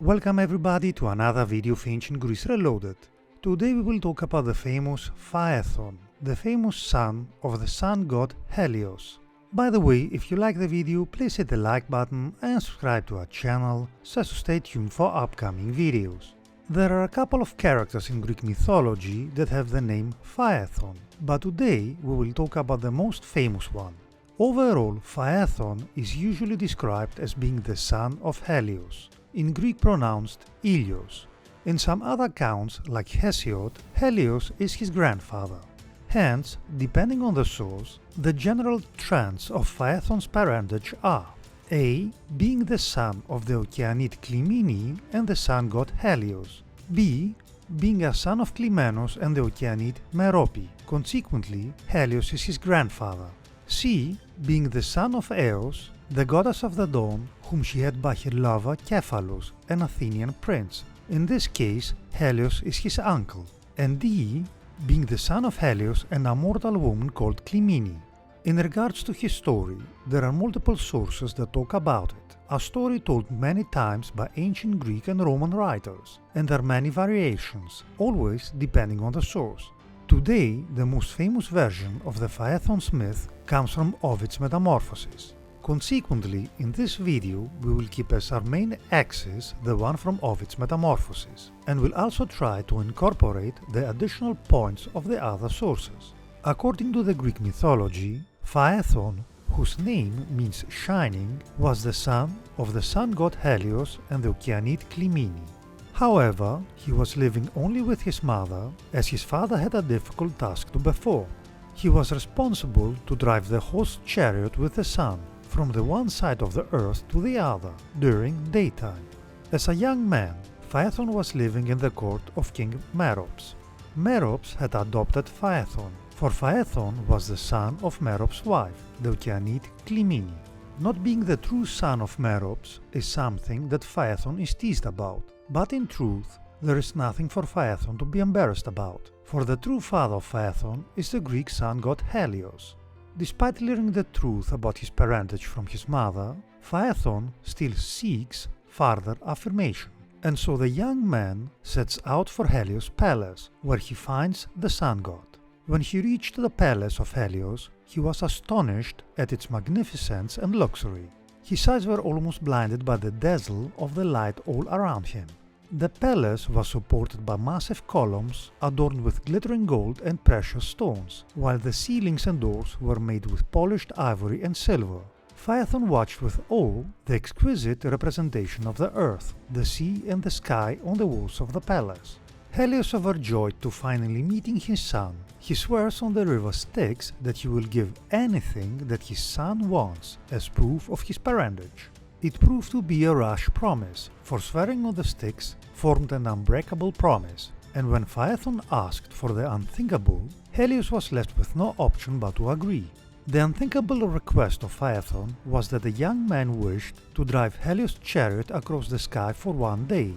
Welcome everybody to another video of Ancient Greece Reloaded. Today we will talk about the famous Phaethon, the famous son of the sun god Helios. By the way, if you like the video, please hit the like button and subscribe to our channel so as to stay tuned for upcoming videos. There are a couple of characters in Greek mythology that have the name Phaethon, but today we will talk about the most famous one. Overall, Phaethon is usually described as being the son of Helios, in Greek pronounced Ilios. In some other accounts, like Hesiod, Helios is his grandfather. Hence, depending on the source, the general trends of Phaethon's parentage are A. Being the son of the Oceanid Clymene and the sun god Helios. B. Being a son of Clymenos and the Oceanid Merope. Consequently, Helios is his grandfather. C. Being the son of Eous, the goddess of the dawn, whom she had by her lover Cephalos, an Athenian prince. In this case, Helios is his uncle. And D. Being the son of Helios and a mortal woman called Clymene. In regards to his story, there are multiple sources that talk about it, a story told many times by ancient Greek and Roman writers, and there are many variations, always depending on the source. Today, the most famous version of the Phaethon's myth comes from Ovid's Metamorphoses. Consequently, in this video, we will keep as our main axis the one from Ovid's Metamorphoses, and will also try to incorporate the additional points of the other sources. According to the Greek mythology, Phaethon, whose name means shining, was the son of the sun god Helios and the Oceanid Clymene. However, he was living only with his mother, as his father had a difficult task to perform. He was responsible to drive the host chariot with the sun, from the one side of the earth to the other, during daytime. As a young man, Phaethon was living in the court of King Merops. Merops had adopted Phaethon, for Phaethon was the son of Merops' wife, the Oceanid Clymene. Not being the true son of Merops is something that Phaethon is teased about, but in truth, there is nothing for Phaethon to be embarrassed about, for the true father of Phaethon is the Greek sun god Helios. Despite learning the truth about his parentage from his mother, Phaethon still seeks further affirmation, and so the young man sets out for Helios' palace, where he finds the sun god. When he reached the palace of Helios, he was astonished at its magnificence and luxury. His eyes were almost blinded by the dazzle of the light all around him. The palace was supported by massive columns adorned with glittering gold and precious stones, while the ceilings and doors were made with polished ivory and silver. Phaethon watched with awe the exquisite representation of the earth, the sea and the sky on the walls of the palace. Helios, overjoyed to finally meeting his son, he swears on the river Styx that he will give anything that his son wants as proof of his parentage. It proved to be a rash promise, for swearing on the Styx formed an unbreakable promise, and when Phaethon asked for the unthinkable, Helios was left with no option but to agree. The unthinkable request of Phaethon was that the young man wished to drive Helios' chariot across the sky for one day.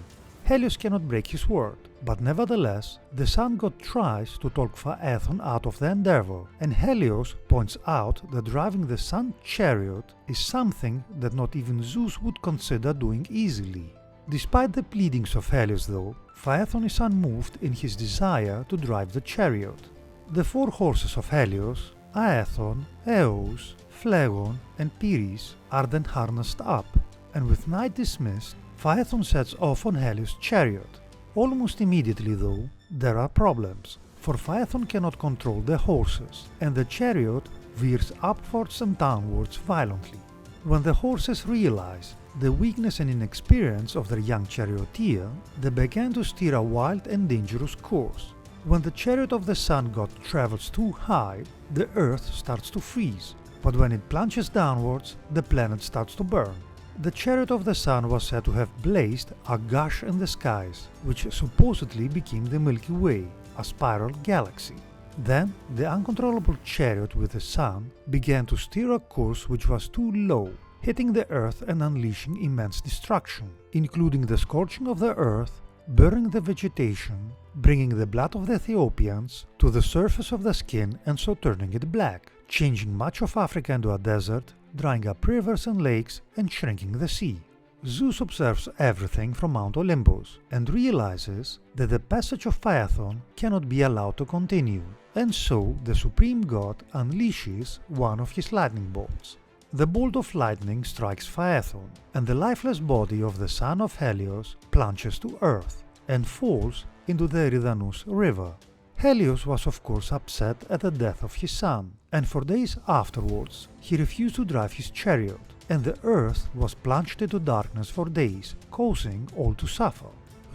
Helios cannot break his word, but nevertheless, the sun god tries to talk Phaethon out of the endeavor, and Helios points out that driving the sun chariot is something that not even Zeus would consider doing easily. Despite the pleadings of Helios though, Phaethon is unmoved in his desire to drive the chariot. The four horses of Helios, Aethon, Eous, Phlegon and Pyrois, are then harnessed up, and with night dismissed, Phaethon sets off on Helios' chariot. Almost immediately though, there are problems, for Phaethon cannot control the horses, and the chariot veers upwards and downwards violently. When the horses realize the weakness and inexperience of their young charioteer, they begin to steer a wild and dangerous course. When the chariot of the sun god travels too high, the earth starts to freeze, but when it plunges downwards, the planet starts to burn. The chariot of the sun was said to have blazed a gash in the skies, which supposedly became the Milky Way, a spiral galaxy. Then, the uncontrollable chariot with the sun began to steer a course which was too low, hitting the earth and unleashing immense destruction, including the scorching of the earth, burning the vegetation, bringing the blood of the Ethiopians to the surface of the skin and so turning it black, changing much of Africa into a desert, drying up rivers and lakes and shrinking the sea. Zeus observes everything from Mount Olympus and realizes that the passage of Phaethon cannot be allowed to continue, and so the supreme god unleashes one of his lightning bolts. The bolt of lightning strikes Phaethon, and the lifeless body of the son of Helios plunges to earth and falls into the Eriadanos river. Helios was of course upset at the death of his son, and for days afterwards he refused to drive his chariot, and the earth was plunged into darkness for days, causing all to suffer.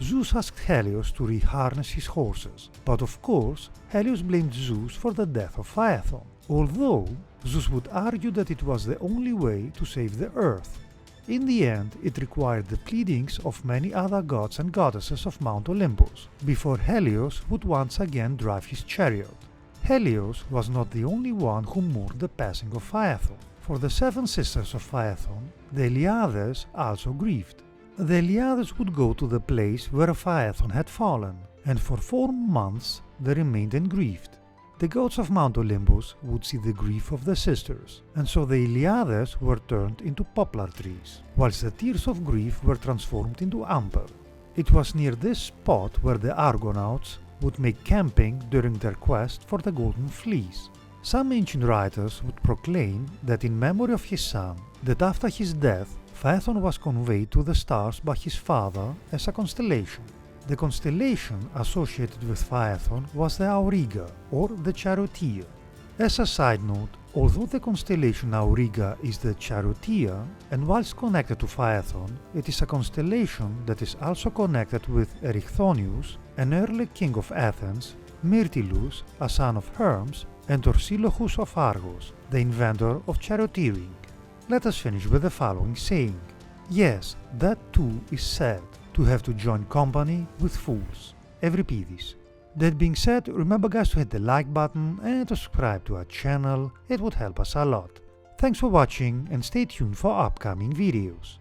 Zeus asked Helios to reharness his horses, but of course Helios blamed Zeus for the death of Phaethon, although Zeus would argue that it was the only way to save the earth. In the end, it required the pleadings of many other gods and goddesses of Mount Olympus before Helios would once again drive his chariot. Helios was not the only one who mourned the passing of Phaethon. For the 7 sisters of Phaethon, the Heliades also grieved. The Heliades would go to the place where Phaethon had fallen, and for 4 months they remained engrieved. The gods of Mount Olympus would see the grief of the sisters, and so the Heliades were turned into poplar trees, whilst the tears of grief were transformed into amber. It was near this spot where the Argonauts would make camping during their quest for the Golden Fleece. Some ancient writers would proclaim that in memory of his son, that after his death, Phaethon was conveyed to the stars by his father as a constellation. The constellation associated with Phaethon was the Auriga, or the Charioteer. As a side note, although the constellation Auriga is the Charioteer, and whilst connected to Phaethon, it is a constellation that is also connected with Erichthonius, an early king of Athens, Myrtilus, a son of Hermes, and Orsilochus of Argos, the inventor of charioteering. Let us finish with the following saying: yes, that too is sad, to have to join company with fools. Euripides. That being said, remember guys to hit the like button and to subscribe to our channel, it would help us a lot. Thanks for watching and stay tuned for upcoming videos.